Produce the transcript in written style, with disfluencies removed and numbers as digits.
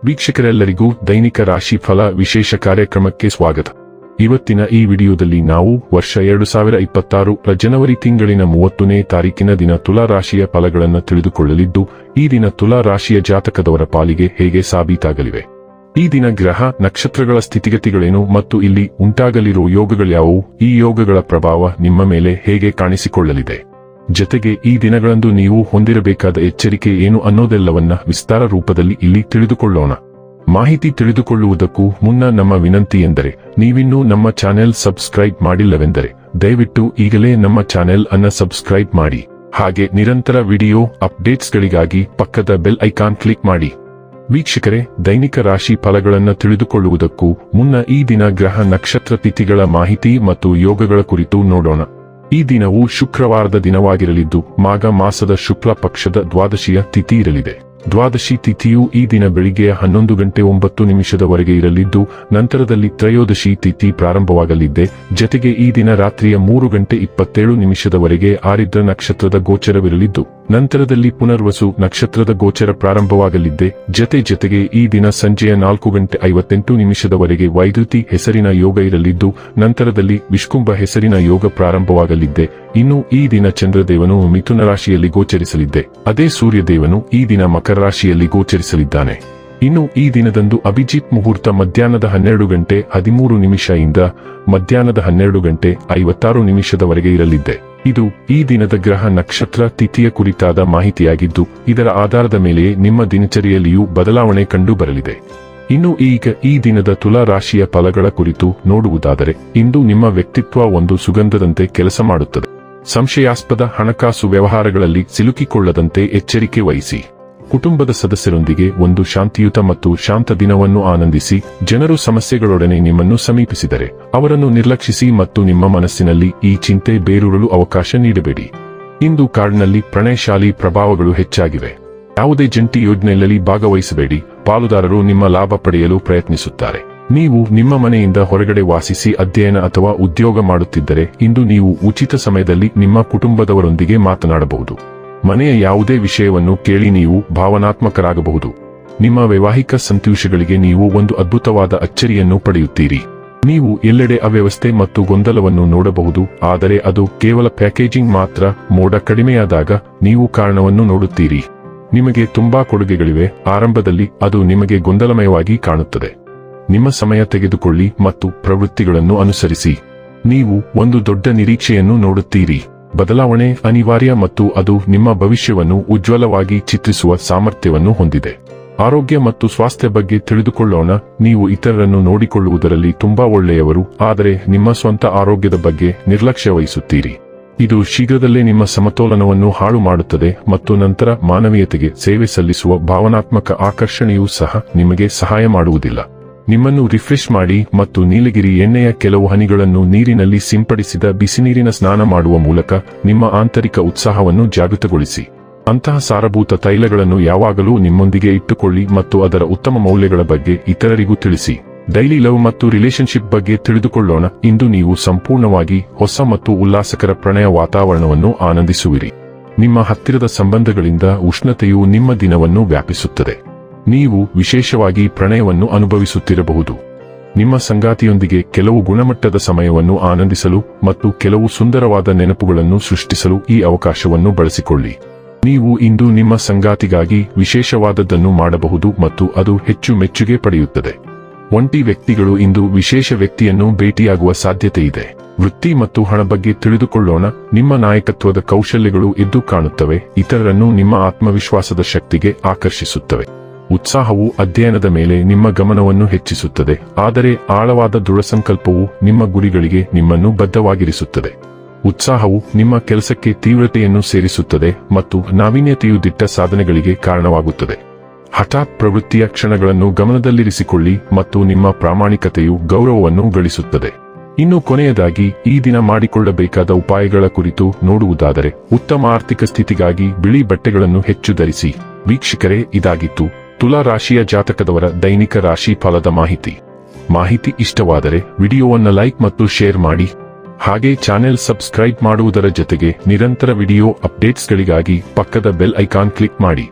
ವೀಕ್ಷಕರೆಲ್ಲರಿಗೂ ದೈನಿಕ ರಾಶಿ ಫಲ ವಿಶೇಷ ಕಾರ್ಯಕ್ರಮಕ್ಕೆ ಸ್ವಾಗತ. ಇವತ್ತಿನ ಈ ವಿಡಿಯೋದಲ್ಲಿ ನಾವು ವರ್ಷ 2026 ಜನವರಿ ತಿಂಗಳಿನ 30ನೇ ತಾರೀಕಿನ ದಿನ ತುಲಾ ರಾಶಿಯ ಫಲಗಳನ್ನು ತಿಳಿದುಕೊಳ್ಳಲಿದ್ದು, ಈ ದಿನ ತುಲಾ ರಾಶಿಯ ಜಾತಕದವರ ಪಾಲಿಗೆ ಹೇಗೆ ಸಾಬೀತಾಗಲಿವೆ, ಈ ದಿನ ಗ್ರಹ ನಕ್ಷತ್ರಗಳ ಸ್ಥಿತಿಗತಿಗಳೇನು ಮತ್ತು ಇಲ್ಲಿ ಉಂಟಾಗಲಿರುವ ಯೋಗಗಳ್ಯಾವುವು, ಈ ಯೋಗಗಳ ಪ್ರಭಾವ ನಿಮ್ಮ ಮೇಲೆ ಹೇಗೆ ಕಾಣಿಸಿಕೊಳ್ಳಲಿದೆ, ಜತೆಗೆ ಈ ದಿನಗಳಂದು ನೀವು ಹೊಂದಿರಬೇಕಾದ ಎಚ್ಚರಿಕೆ ಏನು ಅನ್ನೋದೆಲ್ಲವನ್ನ ವಿಸ್ತಾರ ರೂಪದಲ್ಲಿ ಇಲ್ಲಿ ತಿಳಿದುಕೊಳ್ಳೋಣ. ಮಾಹಿತಿ ತಿಳಿದುಕೊಳ್ಳುವುದಕ್ಕೂ ಮುನ್ನ ನಮ್ಮ ವಿನಂತಿ ಎಂದರೆ, ನೀವಿನ್ನೂ ನಮ್ಮ ಚಾನೆಲ್ ಸಬ್ಸ್ಕ್ರೈಬ್ ಮಾಡಿಲ್ಲವೆಂದರೆ ದಯವಿಟ್ಟು ಈಗಲೇ ನಮ್ಮ ಚಾನೆಲ್ ಅನ್ನು ಸಬ್ಸ್ಕ್ರೈಬ್ ಮಾಡಿ. ಹಾಗೆ ನಿರಂತರ ವಿಡಿಯೋ ಅಪ್ಡೇಟ್ಸ್ಗಳಿಗಾಗಿ ಪಕ್ಕದ ಬೆಲ್ ಐಕಾನ್ ಕ್ಲಿಕ್ ಮಾಡಿ. ವೀಕ್ಷಕರೇ, ದೈನಿಕ ರಾಶಿ ಫಲಗಳನ್ನು ತಿಳಿದುಕೊಳ್ಳುವುದಕ್ಕೂ ಮುನ್ನ ಈ ದಿನ ಗ್ರಹ ನಕ್ಷತ್ರ ತಿಥಿಗಳ ಮಾಹಿತಿ ಮತ್ತು ಯೋಗಗಳ ಕುರಿತು ನೋಡೋಣ. ಈ ದಿನವು ಶುಕ್ರವಾರದ ದಿನವಾಗಿರಲಿದ್ದು, ಮಾಘ ಮಾಸದ ಶುಕ್ಲ ಪಕ್ಷದ ದ್ವಾದಶಿಯ ತಿಥಿ ಇರಲಿದೆ. ದ್ವಾದಶಿ ತಿಥಿಯು ಈ ದಿನ ಬೆಳಿಗ್ಗೆ 11:09 ಇರಲಿದ್ದು, ನಂತರದಲ್ಲಿ ತ್ರಯೋದಶಿ ತಿಥಿ ಪ್ರಾರಂಭವಾಗಲಿದೆ. ಜತೆಗೆ ಈ ದಿನ ರಾತ್ರಿಯ 3:27 ಆರಿದ್ರ ನಕ್ಷತ್ರದ ಗೋಚರವಿರಲಿದ್ದು, ನಂತರದಲ್ಲಿ ಪುನರ್ವಸು ನಕ್ಷತ್ರದ ಗೋಚರ ಪ್ರಾರಂಭವಾಗಲಿದೆ. ಜತೆಗೆ ಈ ದಿನ ಸಂಜೆಯ 4:58 ವೈದ್ಯುತಿ ಹೆಸರಿನ ಯೋಗ ಇರಲಿದ್ದು, ನಂತರದಲ್ಲಿ ವಿಷ್ಕುಂಭ ಹೆಸರಿನ ಯೋಗ ಪ್ರಾರಂಭವಾಗಲಿದೆ. ಇನ್ನು ಈ ದಿನ ಚಂದ್ರದೇವನು ಮಿಥುನ ರಾಶಿಯಲ್ಲಿ ಗೋಚರಿಸಲಿದೆ. ಅದೇ ಸೂರ್ಯದೇವನು ಈ ದಿನ ಮಕರ ರಾಶಿಯಲ್ಲಿ ಗೋಚರಿಸಲಿದ್ದಾನೆ. ಇನ್ನು ಈ ದಿನದಂದು ಅಭಿಜಿತ್ ಮುಹೂರ್ತ ಮಧ್ಯಾಹ್ನದ 12:13 ಇಂದ ಮಧ್ಯಾಹ್ನದ 12:56 ಇರಲಿದೆ. ಇದು ಈ ದಿನದ ಗ್ರಹ ನಕ್ಷತ್ರ ತಿಥಿಯ ಕುರಿತಾದ ಮಾಹಿತಿಯಾಗಿದ್ದು, ಇದರ ಆಧಾರದ ಮೇಲೆ ನಿಮ್ಮ ದಿನಚರಿಯಲ್ಲಿಯೂ ಬದಲಾವಣೆ ಕಂಡು ಬರಲಿದೆ. ಇನ್ನು ಈಗ ಈ ದಿನದ ತುಲಾ ರಾಶಿಯ ಫಲಗಳ ಕುರಿತು ನೋಡುವುದಾದರೆ, ಇಂದು ನಿಮ್ಮ ವ್ಯಕ್ತಿತ್ವ ಒಂದು ಸುಗಂಧದಂತೆ ಕೆಲಸ ಮಾಡುತ್ತದೆ. ಸಂಶಯಾಸ್ಪದ ಹಣಕಾಸು ವ್ಯವಹಾರಗಳಲ್ಲಿ ಸಿಲುಕಿಕೊಳ್ಳದಂತೆ ಎಚ್ಚರಿಕೆ ವಹಿಸಿ. ಕುಟುಂಬದ ಸದಸ್ಯರೊಂದಿಗೆ ಒಂದು ಶಾಂತಿಯುತ ಮತ್ತು ಶಾಂತ ದಿನವನ್ನು ಆನಂದಿಸಿ. ಜನರು ಸಮಸ್ಯೆಗಳೊಡನೆ ನಿಮ್ಮನ್ನು ಸಮೀಪಿಸಿದರೆ ಅವರನ್ನು ನಿರ್ಲಕ್ಷಿಸಿ ಮತ್ತು ನಿಮ್ಮ ಮನಸ್ಸಿನಲ್ಲಿ ಈ ಚಿಂತೆ ಬೇರೂರಲು ಅವಕಾಶ ನೀಡಬೇಡಿ. ಇಂದು ಕಾರ್ಡ್ನಲ್ಲಿ ಪ್ರಣಯಶಾಲಿ ಪ್ರಭಾವಗಳು ಹೆಚ್ಚಾಗಿವೆ. ಯಾವುದೇ ಜಂಟಿ ಯೋಜನೆಯಲ್ಲಿ ಭಾಗವಹಿಸಬೇಡಿ. ಪಾಲುದಾರರು ನಿಮ್ಮ ಲಾಭ ಪಡೆಯಲು ಪ್ರಯತ್ನಿಸುತ್ತಾರೆ. ನೀವು ನಿಮ್ಮ ಮನೆಯಿಂದ ಹೊರಗಡೆ ವಾಸಿಸಿ ಅಧ್ಯಯನ ಅಥವಾ ಉದ್ಯೋಗ ಮಾಡುತ್ತಿದ್ದರೆ, ಇಂದು ನೀವು ಉಚಿತ ಸಮಯದಲ್ಲಿ ನಿಮ್ಮ ಕುಟುಂಬದವರೊಂದಿಗೆ ಮಾತನಾಡಬಹುದು. ಮನೆಯ ಯಾವುದೇ ವಿಷಯವನ್ನು ಕೇಳಿ ನೀವು ಭಾವನಾತ್ಮಕರಾಗಬಹುದು. ನಿಮ್ಮ ವೈವಾಹಿಕ ಸಂತೋಷಗಳಿಗೆ ನೀವು ಒಂದು ಅದ್ಭುತವಾದ ಅಚ್ಚರಿಯನ್ನು ಪಡೆಯುತ್ತೀರಿ. ನೀವು ಎಲ್ಲೆಡೆ ಅವ್ಯವಸ್ಥೆ ಮತ್ತು ಗೊಂದಲವನ್ನು ನೋಡಬಹುದು, ಆದರೆ ಅದು ಕೇವಲ ಪ್ಯಾಕೇಜಿಂಗ್ ಮಾತ್ರ. ಮೋಡ ಕಡಿಮೆಯಾದಾಗ ನೀವು ಕಾರಣವನ್ನು ನೋಡುತ್ತೀರಿ. ನಿಮಗೆ ತುಂಬಾ ಕೊಡುಗೆಗಳಿವೆ. ಆರಂಭದಲ್ಲಿ ಅದು ನಿಮಗೆ ಗೊಂದಲಮಯವಾಗಿ ಕಾಣುತ್ತದೆ. ನಿಮ್ಮ ಸಮಯ ತೆಗೆದುಕೊಳ್ಳಿ ಮತ್ತು ಪ್ರವೃತ್ತಿಗಳನ್ನು ಅನುಸರಿಸಿ. ನೀವು ಒಂದು ದೊಡ್ಡ ನಿರೀಕ್ಷೆಯನ್ನು ನೋಡುತ್ತೀರಿ. ಬದಲಾವಣೆ ಅನಿವಾರ್ಯ ಮತ್ತು ಅದು ನಿಮ್ಮ ಭವಿಷ್ಯವನ್ನು ಉಜ್ವಲವಾಗಿ ಚಿತ್ರಿಸುವ ಸಾಮರ್ಥ್ಯವನ್ನು ಹೊಂದಿದೆ. ಆರೋಗ್ಯ ಮತ್ತು ಸ್ವಾಸ್ಥ್ಯ ಬಗ್ಗೆ ತಿಳಿದುಕೊಳ್ಳೋಣ. ನೀವು ಇತರರನ್ನು ನೋಡಿಕೊಳ್ಳುವುದರಲ್ಲಿ ತುಂಬಾ ಒಳ್ಳೆಯವರು, ಆದರೆ ನಿಮ್ಮ ಸ್ವಂತ ಆರೋಗ್ಯದ ಬಗ್ಗೆ ನಿರ್ಲಕ್ಷ್ಯ ವಹಿಸುತ್ತೀರಿ. ಇದು ಶೀಘ್ರದಲ್ಲೇ ನಿಮ್ಮ ಸಮತೋಲನವನ್ನು ಹಾಳು ಮಾಡುತ್ತದೆ ಮತ್ತು ನಂತರ ಮಾನವೀಯತೆಗೆ ಸೇವೆ ಸಲ್ಲಿಸುವ ಭಾವನಾತ್ಮಕ ಆಕರ್ಷಣೆಯೂ ಸಹ ನಿಮಗೆ ಸಹಾಯ ಮಾಡುವುದಿಲ್ಲ. ನಿಮ್ಮನ್ನು ರಿಫ್ರೆಶ್ ಮಾಡಿ ಮತ್ತು ನೀಲಗಿರಿ ಎಣ್ಣೆಯ ಕೆಲವು ಹನಿಗಳನ್ನು ನೀರಿನಲ್ಲಿ ಸಿಂಪಡಿಸಿದ ಬಿಸಿನೀರಿನ ಸ್ನಾನ ಮಾಡುವ ಮೂಲಕ ನಿಮ್ಮ ಆಂತರಿಕ ಉತ್ಸಾಹವನ್ನು ಜಾಗೃತಗೊಳಿಸಿ. ಅಂತಹ ಸಾರಭೂತ ತೈಲಗಳನ್ನು ಯಾವಾಗಲೂ ನಿಮ್ಮೊಂದಿಗೆ ಇಟ್ಟುಕೊಳ್ಳಿ ಮತ್ತು ಅದರ ಉತ್ತಮ ಮೌಲ್ಯಗಳ ಬಗ್ಗೆ ಇತರರಿಗೂ ತಿಳಿಸಿ. ಡೈಲಿ ಲವ್ ಮತ್ತು ರಿಲೇಶನ್ಶಿಪ್ ಬಗ್ಗೆ ತಿಳಿದುಕೊಳ್ಳೋಣ. ಇಂದು ನೀವು ಸಂಪೂರ್ಣವಾಗಿ ಹೊಸ ಮತ್ತು ಉಲ್ಲಾಸಕರ ಪ್ರಣಯ ವಾತಾವರಣವನ್ನು ಆನಂದಿಸುವಿರಿ. ನಿಮ್ಮ ಹತ್ತಿರದ ಸಂಬಂಧಗಳಿಂದ ಉಷ್ಣತೆಯು ನಿಮ್ಮ ದಿನವನ್ನು ವ್ಯಾಪಿಸುತ್ತದೆ. ನೀವು ವಿಶೇಷವಾಗಿ ಪ್ರಣಯವನ್ನು ಅನುಭವಿಸುತ್ತಿರಬಹುದು. ನಿಮ್ಮ ಸಂಗಾತಿಯೊಂದಿಗೆ ಕೆಲವು ಗುಣಮಟ್ಟದ ಸಮಯವನ್ನು ಆನಂದಿಸಲು ಮತ್ತು ಕೆಲವು ಸುಂದರವಾದ ನೆನಪುಗಳನ್ನು ಸೃಷ್ಟಿಸಲು ಈ ಅವಕಾಶವನ್ನು ಬಳಸಿಕೊಳ್ಳಿ. ನೀವು ಇಂದು ನಿಮ್ಮ ಸಂಗಾತಿಗಾಗಿ ವಿಶೇಷವಾದದ್ದನ್ನು ಮಾಡಬಹುದು ಮತ್ತು ಅದು ಹೆಚ್ಚು ಮೆಚ್ಚುಗೆ ಪಡೆಯುತ್ತದೆ. ಒಂಟಿ ವ್ಯಕ್ತಿಗಳು ಇಂದು ವಿಶೇಷ ವ್ಯಕ್ತಿಯನ್ನು ಭೇಟಿಯಾಗುವ ಸಾಧ್ಯತೆಯಿದೆ. ವೃತ್ತಿ ಮತ್ತು ಹಣ ಬಗ್ಗೆ ತಿಳಿದುಕೊಳ್ಳೋಣ. ನಿಮ್ಮ ನಾಯಕತ್ವದ ಕೌಶಲ್ಯಗಳು ಎದ್ದು ಕಾಣುತ್ತವೆ. ಇತರರನ್ನು ನಿಮ್ಮ ಆತ್ಮವಿಶ್ವಾಸದ ಶಕ್ತಿಗೆ ಆಕರ್ಷಿಸುತ್ತವೆ. ಉತ್ಸಾಹವು ಅಧ್ಯಯನದ ಮೇಲೆ ನಿಮ್ಮ ಗಮನವನ್ನು ಹೆಚ್ಚಿಸುತ್ತದೆ, ಆದರೆ ಆಳವಾದ ದೃಢಸಂಕಲ್ಪವು ನಿಮ್ಮ ಗುರಿಗಳಿಗೆ ನಿಮ್ಮನ್ನು ಬದ್ಧವಾಗಿರಿಸುತ್ತದೆ. ಉತ್ಸಾಹವು ನಿಮ್ಮ ಕೆಲಸಕ್ಕೆ ತೀವ್ರತೆಯನ್ನು ಸೇರಿಸುತ್ತದೆ ಮತ್ತು ನಾವೀನ್ಯತೆಯು ದಿಟ್ಟ ಸಾಧನೆಗಳಿಗೆ ಕಾರಣವಾಗುತ್ತದೆ. ಹಠಾತ್ ಪ್ರವೃತ್ತಿಯ ಕ್ಷಣಗಳನ್ನು ಗಮನದಲ್ಲಿರಿಸಿಕೊಳ್ಳಿ ಮತ್ತು ನಿಮ್ಮ ಪ್ರಾಮಾಣಿಕತೆಯು ಗೌರವವನ್ನು ಗಳಿಸುತ್ತದೆ. ಇನ್ನು ಕೊನೆಯದಾಗಿ ಈ ದಿನ ಮಾಡಿಕೊಳ್ಳಬೇಕಾದ ಉಪಾಯಗಳ ಕುರಿತು ನೋಡುವುದಾದರೆ, ಉತ್ತಮ ಆರ್ಥಿಕ ಸ್ಥಿತಿಗಾಗಿ ಬಿಳಿ ಬಟ್ಟೆಗಳನ್ನು ಹೆಚ್ಚು ಧರಿಸಿ. ವೀಕ್ಷಕರೇ, ಇದಾಗಿತ್ತು ತುಲಾ ರಾಶಿಯ ಜಾತಕದವರ ದೈನಿಕ ರಾಶಿ ಫಲದ ಮಾಹಿತಿ ಇಷ್ಟವಾದರೆ ವಿಡಿಯೋವನ್ನು ಲೈಕ್ ಮತ್ತು ಶೇರ್ ಮಾಡಿ. ಹಾಗೆ ಚಾನೆಲ್ ಸಬ್ಸ್ಕ್ರೈಬ್ ಮಾಡುವುದರ ಜೊತೆಗೆ ನಿರಂತರ ವಿಡಿಯೋ ಅಪ್ಡೇಟ್ಸ್ಗಳಿಗಾಗಿ ಪಕ್ಕದ ಬೆಲ್ ಐಕಾನ್ ಕ್ಲಿಕ್ ಮಾಡಿ.